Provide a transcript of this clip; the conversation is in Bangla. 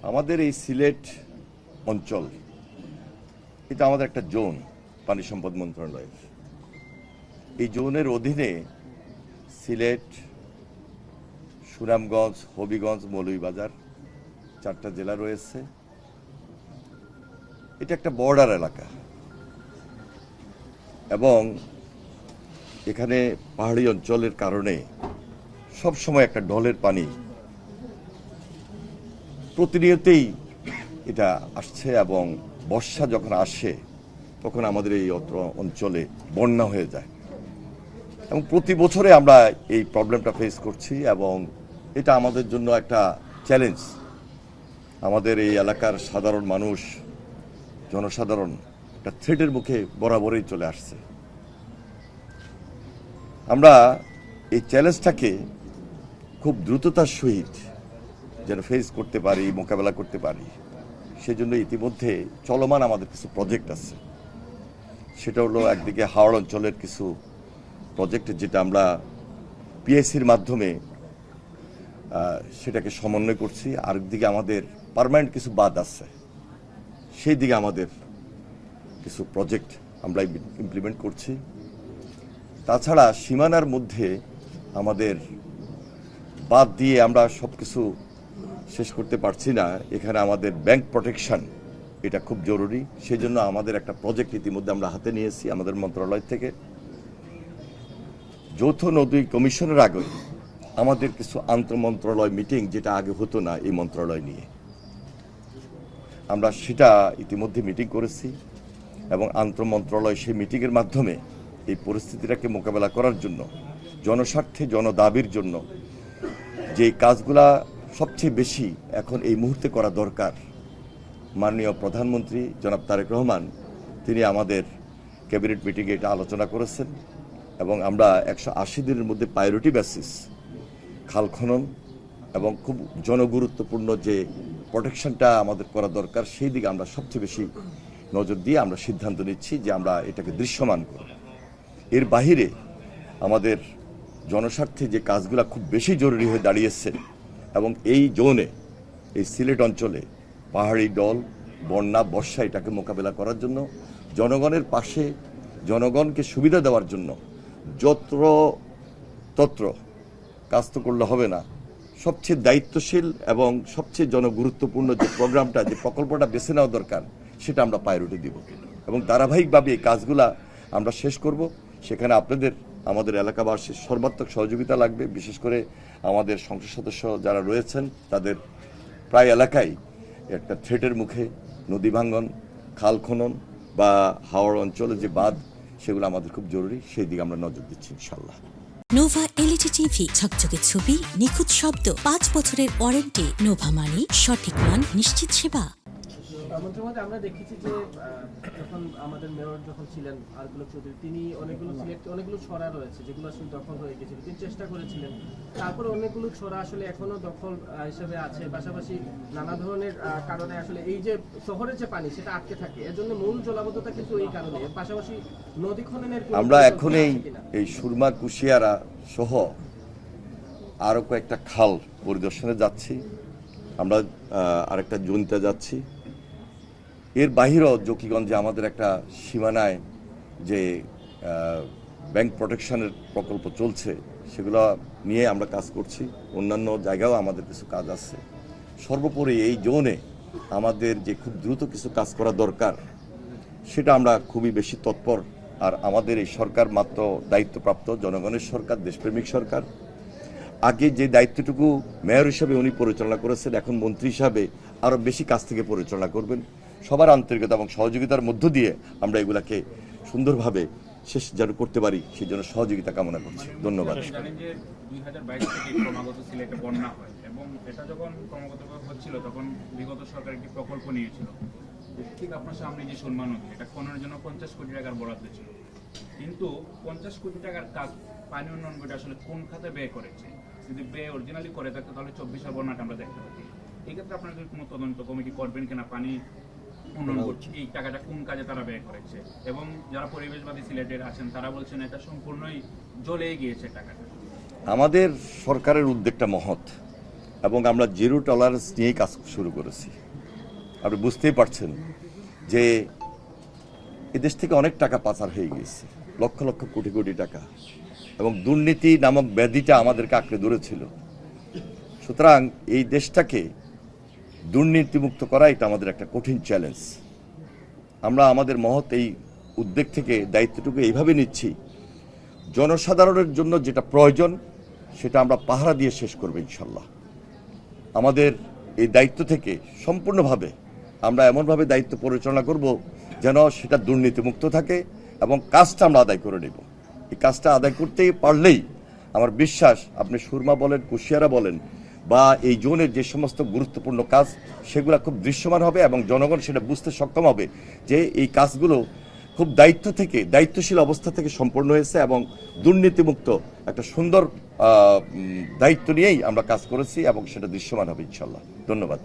আমাদের এই সিলেট অঞ্চল এটা আমাদের একটা জোন পানি সম্পদ মন্ত্রণালয়ের। এই জোনের অধীনে সিলেট, সুনামগঞ্জ, হবিগঞ্জ, মৌলভীবাজার 4টা জেলা রয়েছে। এটা একটা বর্ডার এলাকা এবং এখানে পাহাড়ি অঞ্চলের কারণে সব সময় একটা ঢলের পানি প্রতিনিয়তই এটা আসছে এবং বর্ষা যখন আসে তখন আমাদের এই অঞ্চলে বন্যা হয়ে যায় এবং প্রতি বছরে আমরা এই প্রবলেমটা ফেস করছি এবং এটা আমাদের জন্য একটা চ্যালেঞ্জ। আমাদের এই এলাকার সাধারণ মানুষ, জনসাধারণ একটা থ্রেটের মুখে বরাবরই চলে আসছে। আমরা এই চ্যালেঞ্জটাকে খুব দ্রুততার সহিত যেন ফেস করতে পারি, মোকাবেলা করতে পারি, সেজন্য ইতিমধ্যে চলমান আমাদের কিছু প্রজেক্ট আছে। সেটা হলো একদিকে হাওড় অঞ্চলের কিছু প্রজেক্ট যেটা আমরা পিএসসির মাধ্যমে সেটাকে সমন্বয় করছি। আরেকদিকে আমাদের পার্মানেন্ট কিছু বাঁধ আছে, সেই দিকে আমাদের কিছু প্রজেক্ট আমরা ইমপ্লিমেন্ট করছি। তাছাড়া সীমানার মধ্যে আমাদের বাদ দিয়ে আমরা সব কিছু শেষ করতে পারছি না। এখানে আমাদের ব্যাংক প্রোটেকশন এটা খুব জরুরি। সেই জন্য আমাদের একটা প্রজেক্ট ইতিমধ্যে আমরা হাতে নিয়েছি আমাদের মন্ত্রণালয় থেকে। যৌথ নদী কমিশনের আগে আমাদের কিছু আন্তঃমন্ত্রণালয় মিটিং যেটা আগে হতো না এই মন্ত্রণালয় নিয়ে, আমরা সেটা ইতিমধ্যে মিটিং করেছি এবং আন্তঃমন্ত্রণালয় সেই মিটিংয়ের মাধ্যমে এই পরিস্থিতিটাকে মোকাবেলা করার জন্য, জনস্বার্থে জনদাবির জন্য যে কাজগুলা সবচেয়ে বেশি এখন এই মুহূর্তে করা দরকার, মাননীয় প্রধানমন্ত্রী জনাব তারেক রহমান তিনি আমাদের ক্যাবিনেট মিটিংয়ে এটা আলোচনা করেছেন এবং আমরা 180 দিনের মধ্যে প্রায়োরিটি বেসিস খাল খনন এবং খুব জনগুরুত্বপূর্ণ যে প্রোটেকশনটা আমাদের করা দরকার সেই দিকে আমরা সবচেয়ে বেশি নজর দিয়ে আমরা সিদ্ধান্ত নিচ্ছি যে আমরা এটাকে দৃশ্যমান করব। এর বাহিরে আমাদের জনস্বার্থে যে কাজগুলো খুব বেশি জরুরি হয়ে দাঁড়িয়েছে এবং এই জোনে, এই সিলেট অঞ্চলে পাহাড়ি ঢল, বন্যা, বর্ষা এটাকে মোকাবেলা করার জন্য জনগণের পাশে, জনগণকে সুবিধা দেওয়ার জন্য যত্র কাজ তো করলে হবে না, সবচেয়ে দায়িত্বশীল এবং সবচেয়ে জনগুরুত্বপূর্ণ যে প্রোগ্রামটা, যে প্রকল্পটা বেছে নেওয়া দরকার সেটা আমরা প্রায়োরিটি দিব এবং ধারাবাহিকভাবে এই কাজগুলা আমরা শেষ করব। সেখানে আপনাদের, আমাদের এলাকাবাসীর সর্বাত্মক সহযোগিতা লাগবে। বিশেষ করে আমাদের সংসদ সদস্য যারা রয়েছেন তাদের প্রায় এলাকায় একটা থ্রেটের মুখে নদী ভাঙ্গন, খাল খনন বা হাওড় অঞ্চলে যে বাঁধ, সেগুলো আমাদের খুব জরুরি। সেই দিকে আমরা নজর দিচ্ছি ইনশাল্লাহ। নোভা এলইডি টিভি, ঝকঝকে ছবি, নিখুঁত শব্দ, 5 বছরের ওয়ারেন্টি। নোভা মানি, সঠিক মান, নিশ্চিত সেবা। মন্ত্রীমহোদয়, আমরা দেখেছি যে যখন আমাদের মেয়র যখন ছিলেন আরগুলো চৌধুরী, তিনি অনেকগুলো ছড়া রয়েছে যেগুলো আসলে দখল হয়ে গেছিল, তিনি চেষ্টা করেছিলেন। তারপরে অনেকগুলো ছড়া আসলে এখনো দখল হিসেবে আছে, পাশাপাশি নানা ধরনের কারণে আসলে এই যে শহরের যে পানি সেটা আটকে থাকে, এর জন্য মূল জলাবদ্ধতা কিন্তু এই কারণে। পাশাপাশি নদী খননের আমরা এখন এই সুরমা, কুশিয়ারা সহ আরো কয়েকটা খাল পরিদর্শনে যাচ্ছি। আমরা আরেকটা জুনতে যাচ্ছি। এর বাহিরেও জকিগঞ্জে আমাদের একটা সীমানায় যে ব্যাংক প্রোটেকশনের প্রকল্প চলছে, সেগুলো নিয়ে আমরা কাজ করছি। অন্যান্য জায়গায়ও আমাদের কিছু কাজ আছে। সর্বোপরি এই জোনে আমাদের যে খুব দ্রুত কিছু কাজ করা দরকার সেটা আমরা খুবই বেশি তৎপর। আর আমাদের এই সরকার মাত্র দায়িত্বপ্রাপ্ত জনগণের সরকার, দেশপ্রেমিক সরকার। আগে যে দায়িত্বটুকু মেয়র হিসাবে উনি পরিচালনা করেছেন, এখন মন্ত্রী হিসাবে আরও বেশি কাজ থেকে পরিচালনা করবেন। সবার আন্তরিকতা এবং সহযোগিতার মধ্য দিয়ে আমরা এগুলাকে সুন্দরভাবে শেষ যেন করতে পারি, সেই জন্য সহযোগিতা কামনা করছি। ধন্যবাদ। জানেন যে 2022 থেকে ক্রমাগত সিলেটে বন্যা হয় এবং এটা যখন ক্রমাগতভাবে হচ্ছিল তখন বিগত সরকার একটি প্রকল্প নিয়েছিল। ঠিক আপনার সামনে যে সুরমা নদী, এটা খননের জন্য 50 কোটি টাকার বরাদ্দ ছিল, কিন্তু 50 কোটি টাকার কাজ পানি উন্নয়ন বোর্ড আসলে কোন খাতে ব্যয় করেছে? যদি ব্যয় অরিজিনালি করে থাকতো তাহলে 24 বন্যাটা আমরা দেখতে পাচ্ছি। এই ক্ষেত্রে আপনারা কোনো তদন্ত কমিটি করবেন কিনা, পানি উন্নয়ন বোর্ড এই টাকাটা কোন কাজে তারা ব্যয় করেছে? এবং যারা পরিবেশবাদী সিলেটের আছেন তারা বলছেন এটা সম্পূর্ণই জ্বলে গিয়েছে টাকাটা। আমাদের সরকারের উদ্যোগটা মহৎ এবং আমরা জিরো টলারেন্স নিয়েই কাজ শুরু করেছি। আপনি বুঝতেই পারছেন যে এদেশ থেকে অনেক টাকা পাচার হয়ে গিয়েছে, লক্ষ লক্ষ কোটি কোটি টাকা, এবং দুর্নীতি নামক ব্যাধিটা আমাদেরকে আঁকড়ে ধরেছিল। সুতরাং এই দেশটাকে দুর্নীতিমুক্ত করা এটা আমাদের একটা কঠিন চ্যালেঞ্জ। আমরা আমাদের মহৎ এই উদ্যোগ থেকে দায়িত্বটুকু এইভাবে নিচ্ছি, জনসাধারণের জন্য যেটা প্রয়োজন সেটা আমরা পাহারা দিয়ে শেষ করব ইনশাল্লাহ। আমাদের এই দায়িত্ব থেকে সম্পূর্ণভাবে আমরা এমনভাবে দায়িত্ব পরিচালনা করব যেন সেটা দুর্নীতিমুক্ত থাকে এবং কাজটা আমরা আদায় করে নেব। এই কাজটা আদায় করতে পারলেই আমার বিশ্বাস, আপনি সুরমা বলেন, কুশিয়ারা বলেন, বা এই জোনের যে সমস্ত গুরুত্বপূর্ণ কাজ সেগুলো খুব দৃশ্যমান হবে এবং জনগণ সেটা বুঝতে সক্ষম হবে যে এই কাজগুলো খুব দায়িত্বশীল অবস্থা থেকে সম্পন্ন হয়েছে এবং দুর্নীতিমুক্ত একটা সুন্দর দায়িত্ব নিয়েই আমরা কাজ করেছি এবং সেটা দৃশ্যমান হবে ইনশাল্লাহ। ধন্যবাদ।